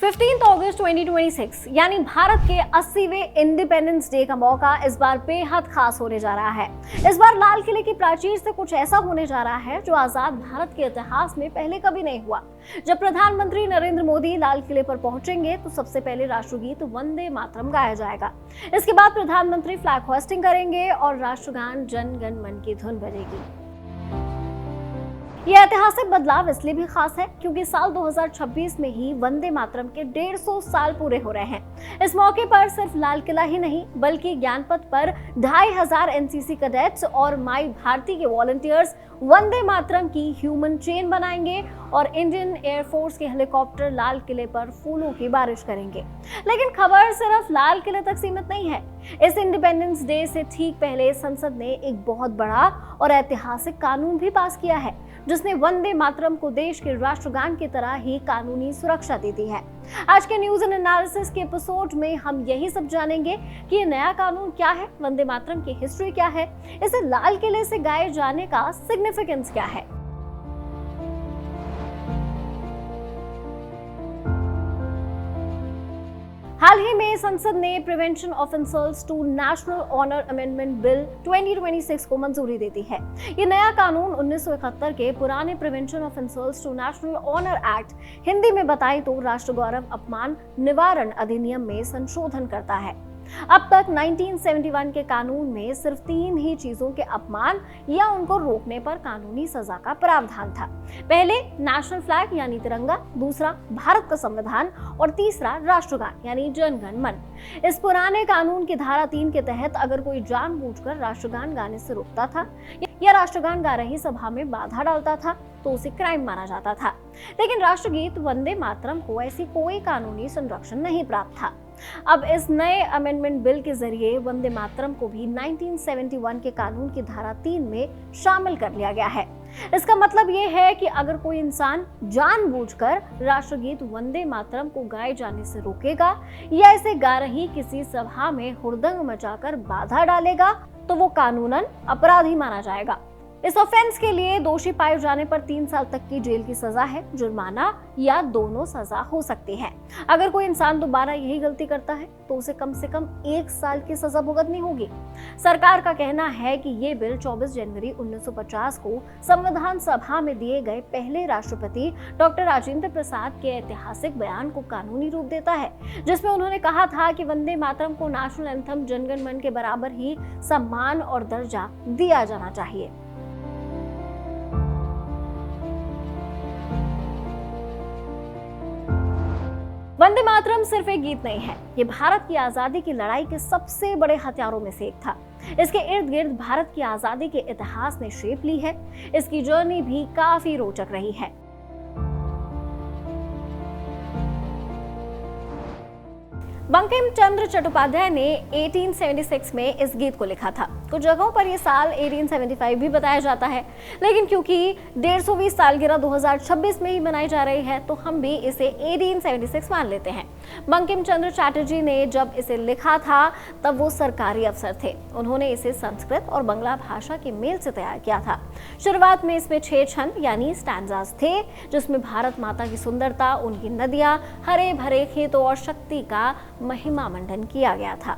15 अगस्त 2026 यानी भारत के 80वें independence day का मौका इस बार बेहद खास होने जा रहा है। इस बार लाल किले की प्राचीर से कुछ ऐसा होने जा रहा है जो आजाद भारत के इतिहास में पहले कभी नहीं हुआ। जब प्रधानमंत्री नरेंद्र मोदी लाल किले पर पहुंचेंगे तो सबसे पहले राष्ट्रगीत वंदे मातरम गाया जाएगा। इसके बाद प्रधानमंत्री फ्लैग होस्टिंग करेंगे और राष्ट्रगान जन गण मन की धुन बजेगी। यह ऐतिहासिक बदलाव इसलिए भी खास है क्योंकि साल 2026 में ही वंदे मातरम के 150 साल पूरे हो रहे हैं। इस मौके पर सिर्फ लाल किला ही नहीं बल्कि ज्ञानपथ पर 2500 एनसीसी कैडेट्स और माई भारती के वॉलंटियर्स वंदे मातरम की ह्यूमन चेन बनाएंगे और इंडियन एयरफोर्स के हेलीकॉप्टर लाल किले पर फूलों की बारिश करेंगे। लेकिन खबर सिर्फ लाल किले तक सीमित नहीं है। इस इंडिपेंडेंस डे से ठीक पहले संसद ने एक बहुत बड़ा और ऐतिहासिक कानून भी पास किया है जिसने वंदे मातरम को देश के राष्ट्रगान की तरह ही कानूनी सुरक्षा दे दी है। आज के न्यूज एंड एनालिसिस के एपिसोड में हम यही सब जानेंगे कि ये नया कानून क्या है, वंदे मातरम की हिस्ट्री क्या है, इसे लाल किले से गाए जाने का सिग्निफिकेंस क्या है। हाल ही में संसद ने prevention of insults to national honour amendment bill 2026 को मंजूरी दे दी है। ये नया कानून 1971 के पुराने prevention of insults to national honour act, Hindi में बताएं तो राष्ट्र गौरव अपमान निवारण अधिनियम में संशोधन करता है। अब तक 1971 के कानून में सिर्फ 3 ही चीजों के अपमान या उनको रोकने पर कानूनी सजा का प्रावधान था। पहले नेशनल फ्लैग यानी तिरंगा, दूसरा भारत का संविधान और तीसरा राष्ट्रगान यानी जन गण मन। इस पुराने कानून की धारा 3 के तहत अगर कोई जानबूझकर राष्ट्रगान गाने से रोकता था या राष्ट्रगान गा रही सभा में बाधा डालता था तो उसे क्राइम माना जाता था। लेकिन राष्ट्रगीत वंदे मातरम को ऐसी कोई कानूनी संरक्षण नहीं प्राप्त था। अब इस नए अमेंडमेंट बिल के जरिए वंदे मातरम को भी 1971 के कानून की धारा 3 में शामिल कर लिया गया है। इसका मतलब ये है कि अगर कोई इंसान जानबूझकर राष्ट्रगीत वंदे मातरम को गाए जाने से रोकेगा या इसे गा रही किसी सभा में हुड़दंग मचाकर बाधा डालेगा तो वो कानूनन अपराधी माना जाएगा। इस ऑफेंस के लिए दोषी पाए जाने पर 3 साल तक की जेल की सजा है, जुर्माना या दोनों सजा हो सकती है। अगर कोई इंसान दोबारा यही गलती करता है तो उसे कम से कम 1 साल की सजा भुगतनी होगी। सरकार का कहना है कि ये बिल 24 जनवरी 1950 को संविधान सभा में दिए गए पहले राष्ट्रपति डॉक्टर राजेंद्र प्रसाद के ऐतिहासिक बयान को कानूनी रूप देता है, जिसमें उन्होंने कहा था कि वंदे मातरम को नेशनल एंथम जनगण मन के बराबर ही सम्मान और दर्जा दिया जाना चाहिए। वंदे मातरम सिर्फ एक गीत नहीं है, ये भारत की आजादी की लड़ाई के सबसे बड़े हथियारों में से एक था। इसके इर्द गिर्द भारत की आजादी के इतिहास ने शेप ली है। इसकी जर्नी भी काफी रोचक रही है। बंकिम चंद्र चट्टोपाध्याय ने 1876 में इस गीत को लिखा था। कुछ जगहों पर यह साल 1875 भी बताया जाता है, लेकिन क्योंकि 150वीं सालगिरह 2026 में ही मनाई जा रही है तो हम भी इसे 1876 मान लेते हैं। बंकिम चंद्र चटर्जी ने जब इसे लिखा था तब वो सरकारी अफसर थे। उन्होंने इसे संस्कृत और बंगला भाषा के मेल से तैयार किया था। शुरुआत में इसमें 6 छंद यानी स्टैंजास थे, जिसमें भारत माता की सुंदरता, उनकी नदियां, हरे भरे खेतों और शक्ति का महिमा मंडन किया गया था।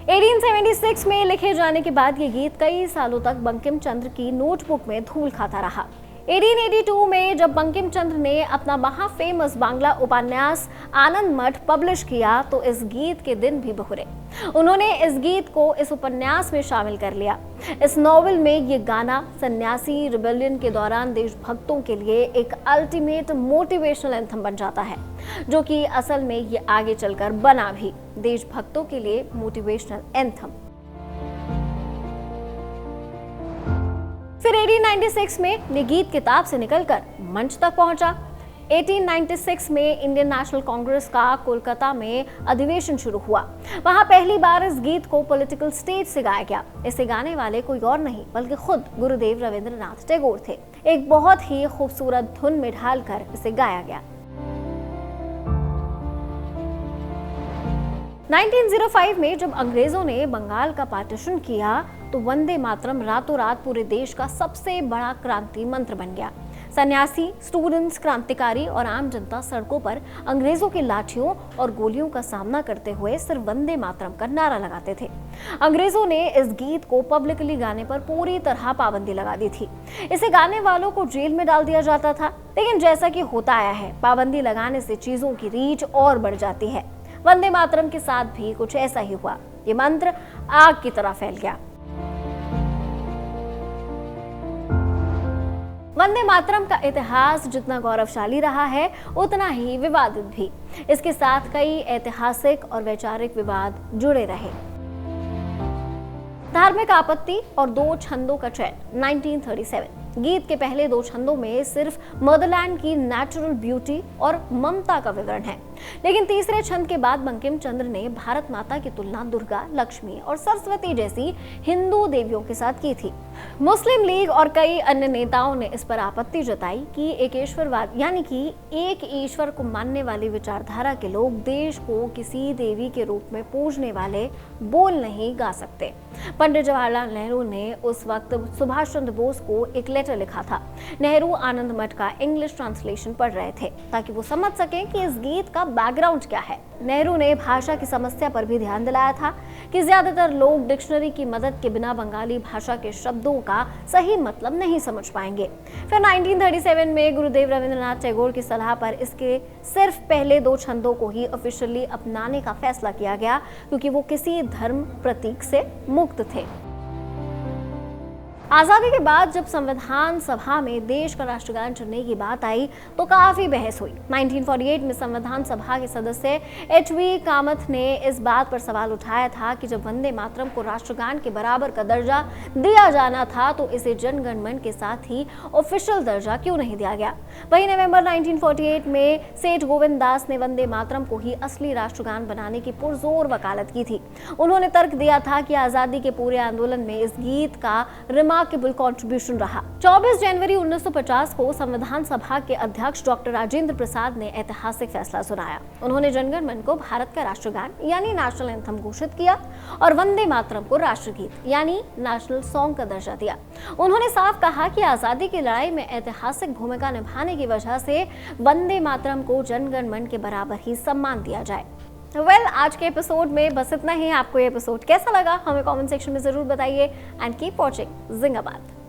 1876 में लिखे जाने के बाद ये गीत कई सालों तक बंकिम चंद्र की नोटबुक में धूल खाता रहा। 1882 में जब बंकिम चंद्र ने अपना महाफेमस बांग्ला उपन्यास आनंद मठ पब्लिश किया तो इस गीत के दिन भी बहुरे। उन्होंने इस गीत को इस उपन्यास में शामिल कर लिया। इस नॉवेल में ये गाना सन्यासी रिबेलियन के दौरान देशभक्तों के लिए एक अल्टीमेट मोटिवेशनल एंथम बन जाता है, जो कि असल में ये आगे चलकर बना भी देशभक्तों के लिए मोटिवेशनल एंथम। फिर 1896 में ये गीत किताब से निकलकर मंच तक पहुंचा। 1896 में इंडियन नेशनल कांग्रेस का कोलकाता में अधिवेशन शुरू हुआ। वहां पहली बार इस गीत को पॉलिटिकल स्टेज से गाया गया। इसे गाने वाले कोई और नहीं बल्कि खुद गुरुदेव रविंद्रनाथ टैगोर थे। एक बहुत ही खूबसूरत धुन में ढालकर इसे गाया गया। 1905 में जब अंग्रेजों ने बंगाल का पार्टीशन किया तो वंदे मातरम रातों रात पूरे देश का सबसे बड़ा क्रांति मंत्र बन गया। सन्यासी, स्टूडेंट्स, क्रांतिकारी और आम जनता सड़कों पर अंग्रेजों की लाठियों और गोलियों का सामना करते हुए सिर्फ वंदे मातरम का नारा लगाते थे। अंग्रेजों ने इस गीत को पब्लिकली गाने पर पूरी तरह पाबंदी लगा दी थी। इसे गाने वालों को जेल में डाल दिया जाता था। लेकिन जैसा कि होता आया है, पाबंदी लगाने से चीजों की रीच और बढ़ जाती है। वंदे मातरम के साथ भी कुछ ऐसा ही हुआ। ये मंत्र आग की तरह फैल गया। वंदे मातरम का इतिहास जितना गौरवशाली रहा है, उतना ही विवादित भी। इसके साथ कई ऐतिहासिक और वैचारिक विवाद जुड़े रहे। धार्मिक आपत्ति और 2 छंदों का चयन। 1937 गीत के पहले 2 छंदों में सिर्फ मदरलैंड की नेचुरल ब्यूटी और ममता का विवरण है, लेकिन तीसरे छंद के बाद बंकिम चंद्र ने भारत माता की तुलना दुर्गा, लक्ष्मी और सरस्वती जैसी हिंदू देवियों के साथ की थी। मुस्लिम लीग और कई अन्य नेताओं ने इस पर आपत्ति जताई कि एकेश्वरवाद यानी कि एक ईश्वर को मानने वाली विचारधारा के लोग देश को किसी देवी के रूप में पूजने वाले बोल नहीं गा सकते। पंडित जवाहरलाल नेहरू ने उस वक्त सुभाष चंद्र बोस को एक लेटर लिखा था। नेहरू आनंद मठ का इंग्लिश ट्रांसलेशन पढ़ रहे थे ताकि वो समझ सकें कि इस गीत का बैकग्राउंड क्या है। नेहरू ने भाषा की समस्या पर भी ध्यान दिलाया था कि ज्यादातर लोग डिक्शनरी की मदद के बिना बंगाली भाषा के शब्दों का सही मतलब नहीं समझ पाएंगे। फिर 1937 में गुरुदेव रविंद्रनाथ टैगोर की सलाह पर इसके सिर्फ पहले 2 छंदों को ही ऑफिशियली अपनाने का फैसला किया गया, क्योंकि वो किसी धर्म प्रतीक से मुक्त थे। आजादी के बाद जब संविधान सभा में देश का राष्ट्रगान चुनने की बात आई तो काफी बहस हुई। 1948 में संविधान सभा के सदस्य एच.वी. कामथ ने इस बात पर सवाल उठाया था कि जब वंदे मातरम को राष्ट्रगान के बराबर का दर्जा दिया जाना था तो इसे जन गण मन के साथ ही ऑफिशियल दर्जा क्यों नहीं दिया गया। वही नवंबर 1948 में सेठ गोविंद दास ने वंदे मातरम को ही असली राष्ट्रगान बनाने की पुरजोर वकालत की थी। उन्होंने तर्क दिया था कि आजादी के पूरे आंदोलन में इस गीत का रिमार्केबल कंट्रीब्यूशन रहा। 24 जनवरी 1950 को संविधान सभा के अध्यक्ष डॉक्टर राजेंद्र प्रसाद ने ऐतिहासिक फैसला सुनाया। उन्होंने जनगण मन को भारत का राष्ट्रगान यानी नेशनल एंथम घोषित किया और वंदे मातरम को राष्ट्रगीत यानी नेशनल सॉन्ग का दर्जा दिया। उन्होंने साफ कहा कि आजादी की लड़ाई में ऐतिहासिक भूमिका निभाने की वजह से वंदे मातरम को जनगण मन के बराबर ही सम्मान दिया जाए। आज के एपिसोड में बस इतना ही। आपको ये एपिसोड कैसा लगा हमें कमेंट सेक्शन में जरूर बताइए एंड कीप वॉचिंग जिंगाबाद।